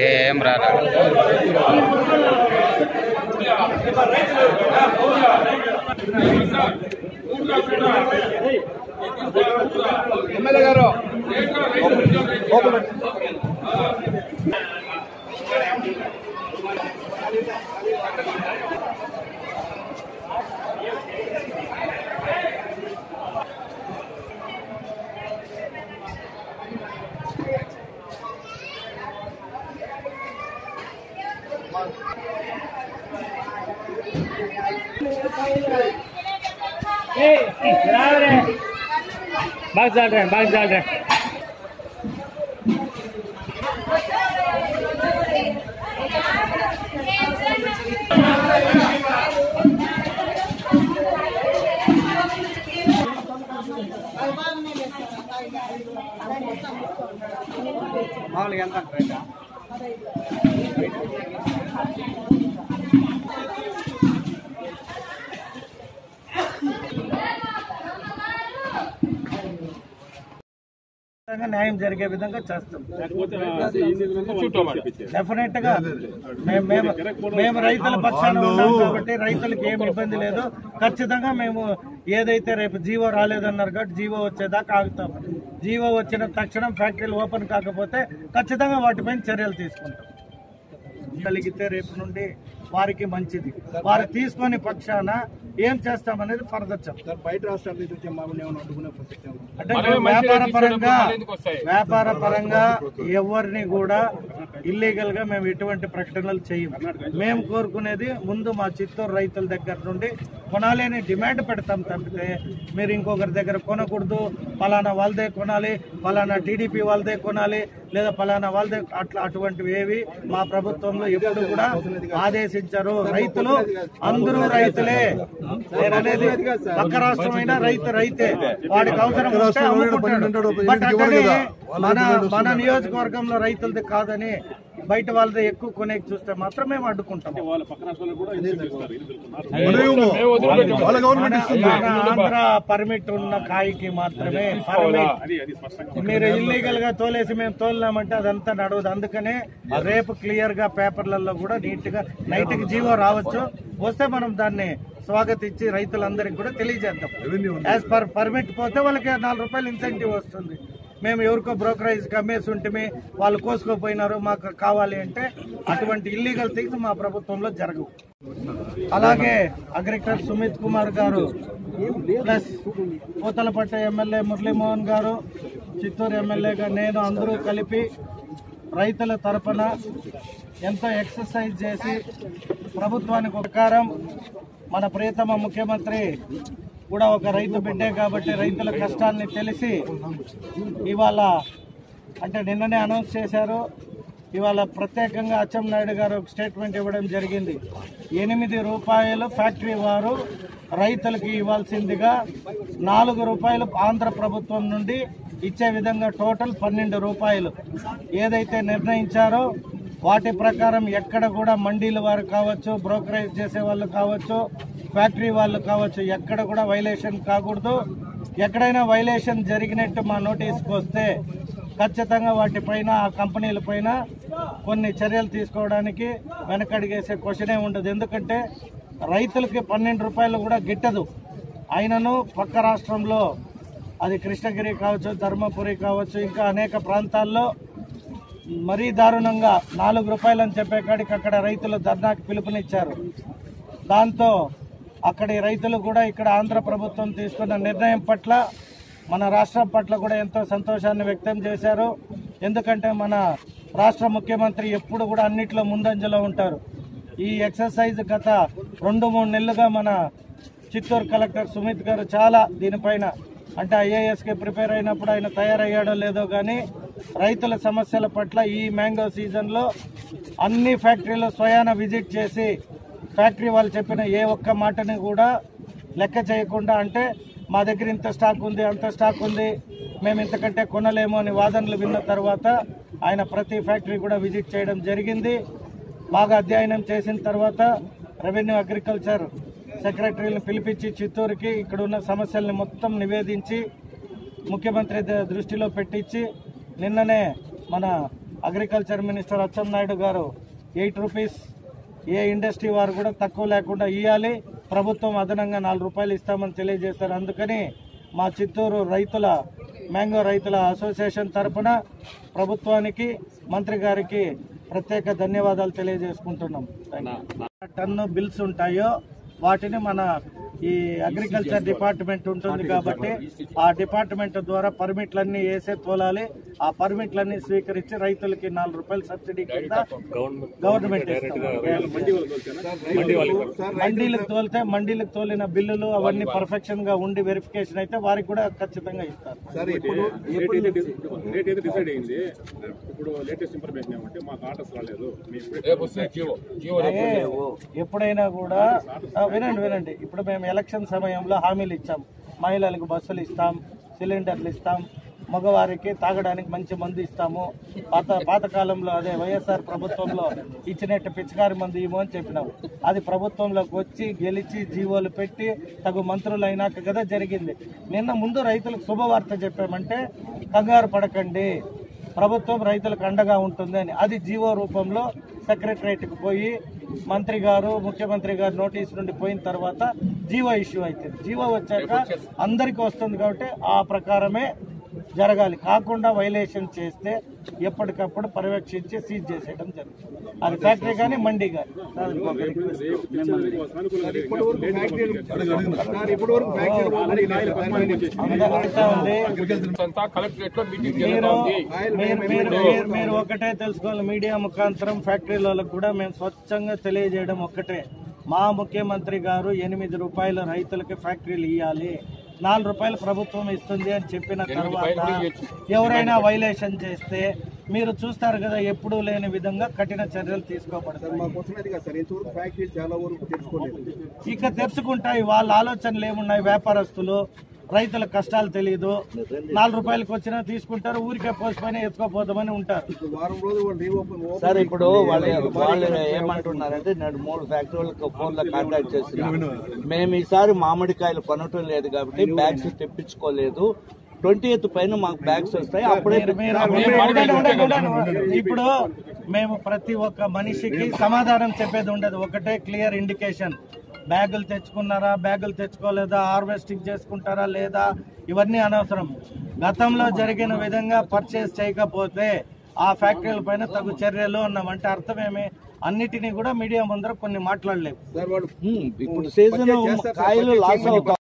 ఏం రారా ఎమ్మెల్యే గారు बाग डाल रहे हैं बाग डाल रहे हैं న్యాయం జరిగే విధంగా చేస్తాం. డెఫినెట్ గా మేము రైతుల పక్షాన ఉన్నాం కాబట్టి రైతులకు ఏమి ఇబ్బంది లేదు. ఖచ్చితంగా మేము ఏదైతే రేపు జీవో రాలేదన్నారు కాబట్టి జీవో వచ్చేదాకా ఆగుతాం. జీవో వచ్చిన తక్షణం ఫ్యాక్టరీలు ఓపెన్ కాకపోతే ఖచ్చితంగా వాటిపైన చర్యలు తీసుకుంటాం. కలిగితే రేపు నుండి వారికి మంచిది. వారు తీసుకొని పక్షాన ఏం చేస్తామనేది ఫర్దర్ చెప్తారు. బయట రాష్ట్రాల నుంచి వచ్చే అంటే వ్యాపార పరంగా ఎవరిని కూడా ఇల్లీగల్ గా మేము ఎటువంటి ప్రకటనలు చేయము. మేము కోరుకునేది ముందు మా చిత్తూరు రైతుల దగ్గర నుండి కొనాలి అని డిమాండ్ పెడతాం తప్పితే మీరు ఇంకొకరి దగ్గర కొనకూడదు, పలానా వాళ్ళదే కొనాలి, పలానా టీడీపీ వాళ్ళదే కొనాలి, లేదా పలానా వాళ్ళదే అటువంటివి ఏవి మా ప్రభుత్వంలో ఎప్పుడు కూడా ఆదేశించారు. రైతులు అందరూ రైతులే. నేను అనేది పక్క రాష్ట్రమైనా రైతే వాడికి అవసరం ఉంటే అమ్ముకుంటాడు. బట్ అక్కడే మన నియోజకవర్గంలో రైతులది కాదని బయట వాళ్ళది ఎక్కువ కొనేకి చూస్తే మాత్రం మేము అడ్డుకుంటాం. ఆంధ్ర పర్మిట్ ఉన్న కాయకి మాత్రమే మీరు ఇల్లీగల్ గా తోలేసి మేము తోలినామంటే అదంతా నడవదు. అందుకనే రేపు క్లియర్ గా పేపర్లలో కూడా నీట్ గా నైట్ కి జీవో రావచ్చు. వస్తే మనం దాన్ని స్వాగతించి రైతులందరికీ కూడా తెలియజేద్దాం. యాజ్ పర్ పర్మిట్ పోతే వాళ్ళకి 4 రూపాయలు ఇన్సెంటివ్ వస్తుంది. మేము ఎవరికో బ్రోకరేజ్కి అమ్మేసి ఉంటే వాళ్ళు కోసుకోపోయినారు మాకు కావాలి అంటే అటువంటి ఇల్లీగల్ థింగ్స్ మా ప్రభుత్వంలో జరగవు. అలాగే అగ్రికల్చర్ సుమిత్ కుమార్ గారు ప్లస్ పూతలపట్ట ఎమ్మెల్యే మురళీమోహన్ గారు, చిత్తూరు ఎమ్మెల్యేగా నేను అందరూ కలిపి రైతుల తరపున ఎంతో ఎక్సర్సైజ్ చేసి ప్రభుత్వానికి ప్రకారం మన ప్రియతమ ముఖ్యమంత్రి కూడా ఒక రైతు బిడ్డే కాబట్టి రైతుల కష్టాన్ని తెలిసి ఇవాళ అంటే నిన్ననే అనౌన్స్ చేశారు. ఇవాళ ప్రత్యేకంగా అచ్చెన్నాయుడు గారు ఒక స్టేట్మెంట్ ఇవ్వడం జరిగింది. 8 రూపాయలు ఫ్యాక్టరీ వారు రైతులకి ఇవ్వాల్సిందిగా 4 రూపాయలు ఆంధ్ర ప్రభుత్వం నుండి ఇచ్చే విధంగా టోటల్ 12 రూపాయలు ఏదైతే నిర్ణయించారో వాటి ప్రకారం ఎక్కడ కూడా మండీల వారు కావచ్చు, బ్రోకరేజ్ చేసే వాళ్ళు కావచ్చు, ఫ్యాక్టరీ వాళ్ళు కావచ్చు, ఎక్కడ కూడా వైలేషన్ కాకూడదు. ఎక్కడైనా వైలేషన్ జరిగినట్టు మా నోటీస్కి వస్తే ఖచ్చితంగా వాటిపైన ఆ కంపెనీల పైన కొన్ని చర్యలు తీసుకోవడానికి వెనకడిగేసే క్వశ్చనే ఉండదు. ఎందుకంటే రైతులకి 12 రూపాయలు కూడా గిట్టదు. అయినను పక్క రాష్ట్రంలో అది కృష్ణగిరి కావచ్చు, ధర్మపురి కావచ్చు, ఇంకా అనేక ప్రాంతాల్లో మరీ దారుణంగా 4 రూపాయలు అని చెప్పే కాడికి అక్కడ రైతులు ధర్నాకి పిలుపునిచ్చారు. దాంతో అక్కడి రైతులు కూడా ఇక్కడ ఆంధ్ర ప్రభుత్వం తీసుకున్న నిర్ణయం పట్ల మన రాష్ట్రం పట్ల కూడా ఎంతో సంతోషాన్ని వ్యక్తం చేశారు. ఎందుకంటే మన రాష్ట్ర ముఖ్యమంత్రి ఎప్పుడు కూడా అన్నిట్లో ముందంజలో ఉంటారు. ఈ ఎక్సర్సైజ్ గత 2-3 నెలలుగా మన చిత్తూరు కలెక్టర్ సుమిత్ గారు చాలా దీనిపైన అంటే ఐఏఎస్కి ప్రిపేర్ అయినప్పుడు ఆయన తయారయ్యాడో లేదో కానీ రైతుల సమస్యల పట్ల ఈ మ్యాంగో సీజన్లో అన్ని ఫ్యాక్టరీలు స్వయాన విజిట్ చేసి ఫ్యాక్టరీ వాళ్ళు చెప్పిన ఏ ఒక్క మాటని కూడా లెక్క చేయకుండా అంటే మా దగ్గర ఇంత స్టాక్ ఉంది, అంత స్టాక్ ఉంది, మేము ఇంతకంటే కొనలేము అని వాదనలు విన్న తర్వాత ఆయన ప్రతి ఫ్యాక్టరీ కూడా విజిట్ చేయడం జరిగింది. బాగా అధ్యయనం చేసిన తర్వాత రెవెన్యూ అగ్రికల్చర్ సెక్రటరీలను పిలిపించి చిత్తూరుకి ఇక్కడ ఉన్న సమస్యల్ని మొత్తం నివేదించి ముఖ్యమంత్రి దృష్టిలో పెట్టించి నిన్ననే మన అగ్రికల్చర్ మినిస్టర్ అచ్చెన్నాయుడు గారు 8 రూపీస్ ఏ ఇండస్ట్రీ వారు కూడా తక్కువ లేకుండా ఇవ్వాలి, ప్రభుత్వం అదనంగా 4 రూపాయలు ఇస్తామని తెలియజేశారు. అందుకని మా చిత్తూరు మ్యాంగో రైతుల అసోసియేషన్ తరఫున ప్రభుత్వానికి మంత్రి గారికి ప్రత్యేక ధన్యవాదాలు తెలియజేసుకుంటున్నాం. టన్ను బిల్స్ ఉంటాయో వాటిని మన ఈ అగ్రికల్చర్ డిపార్ట్మెంట్ ఉంటుంది కాబట్టి ఆ డిపార్ట్మెంట్ ద్వారా పర్మిట్లన్నీ వేసే తోలాలి. ఆ పర్మిట్లన్నీ స్వీకరించి రైతులకి 4 రూపాయలు సబ్సిడీ కింద గవర్నమెంట్ మండీలకు తోలిన బిల్లులు అవన్నీ పర్ఫెక్షన్ గా ఉండి వెరిఫికేషన్ అయితే వారికి కూడా ఖచ్చితంగా ఇస్తారు. ఎప్పుడైనా కూడా వినండి, ఇప్పుడు మేము ఎలక్షన్ సమయంలో హామీలు ఇచ్చాం, మహిళలకు బస్సులు ఇస్తాం, సిలిండర్లు ఇస్తాం, మగవారికి తాగడానికి మంచి మందు ఇస్తాము. పాతకాలంలో అదే వైఎస్ఆర్ ప్రభుత్వంలో ఇచ్చినట్టు పిచికారి మందు ఇవ్వము అని చెప్పినాము. అది ప్రభుత్వంలోకి వచ్చి గెలిచి జీవోలు పెట్టి తగు మంత్రులు అయినాక కదా జరిగింది. నిన్న ముందు రైతులకు శుభవార్త చెప్పామంటే కంగారు పడకండి, ప్రభుత్వం రైతులకు అండగా ఉంటుంది అని. అది జీవో రూపంలో సెక్రటరేట్కి పోయి మంత్రి గారు ముఖ్యమంత్రి గారు నోటీస్ నుండి పోయిన తర్వాత జీవో ఇష్యూ అవుతుంది. జీవో వచ్చాక అందరికీ వస్తుంది కాబట్టి ఆ ప్రకారమే జరగాలి. కాకుండా వైలేషన్ చేస్తే ఎప్పటికప్పుడు పర్యవేక్షించి సీజ్ చేసేయడం జరుగుతుంది. అది ఫ్యాక్టరీ కానీ మండీ కానీ. మీరు ఒకటే తెలుసుకోవాలి, మీడియా ముఖాంతరం ఫ్యాక్టరీలకు కూడా మేము స్వచ్ఛంగా తెలియజేయడం ఒక్కటే, మా ముఖ్యమంత్రి గారు 8 రూపాయలు రైతులకి ఫ్యాక్టరీలు ఇవ్వాలి, 4 రూపాయలు ప్రభుత్వం ఇస్తుంది అని చెప్పిన తర్వాత ఎవరైనా వైలేషన్ చేస్తే మీరు చూస్తారు కదా, ఎప్పుడూ లేని విధంగా కఠిన చర్యలు తీసుకోబడతాయి. ఇక తెరుచుకుంటాయి. వాళ్ళ ఆలోచనలు ఏమున్నాయి, వ్యాపారస్తులు రైతుల కష్టాలు తెలియదు, 4 రూపాయలకు వచ్చినా తీసుకుంటారు, ఊరికే పోసిపోయినా ఎత్తుకోపోదామని ఉంటారు. సార్ ఇప్పుడు వాళ్ళు ఏమంటున్నారంటే 3 ఫ్యాక్టరీలకు ఫోన్లో కాంటాక్ట్ చేస్తున్నాం, మేము ఈసారి మామిడికాయలు కొనటం లేదు కాబట్టి బ్యాగ్స్ తెప్పించుకోలేదు, 20th పైన మాకు బ్యాగ్స్ వస్తాయి అప్పుడే. ఇప్పుడు మేము ప్రతి ఒక్క మనిషికి సమాధానం చెప్పేది ఉండదు, ఒకటే క్లియర్ ఇండికేషన్. బ్యాగులు తెచ్చుకున్నారా, బ్యాగులు తెచ్చుకోలేదా, హార్వెస్టింగ్ చేసుకుంటారా లేదా, ఇవన్నీ అనవసరం. గతంలో జరిగిన విధంగా పర్చేస్ చేయకపోతే ఆ ఫ్యాక్టరీల పైన తగు చర్యలు అన్నామంటే అర్థమేమి? అన్నిటినీ కూడా మీడియా ముందర కొన్ని మాట్లాడలేము. ఇప్పుడు సీజన్ కాయలు లాస్ అవుతాయి.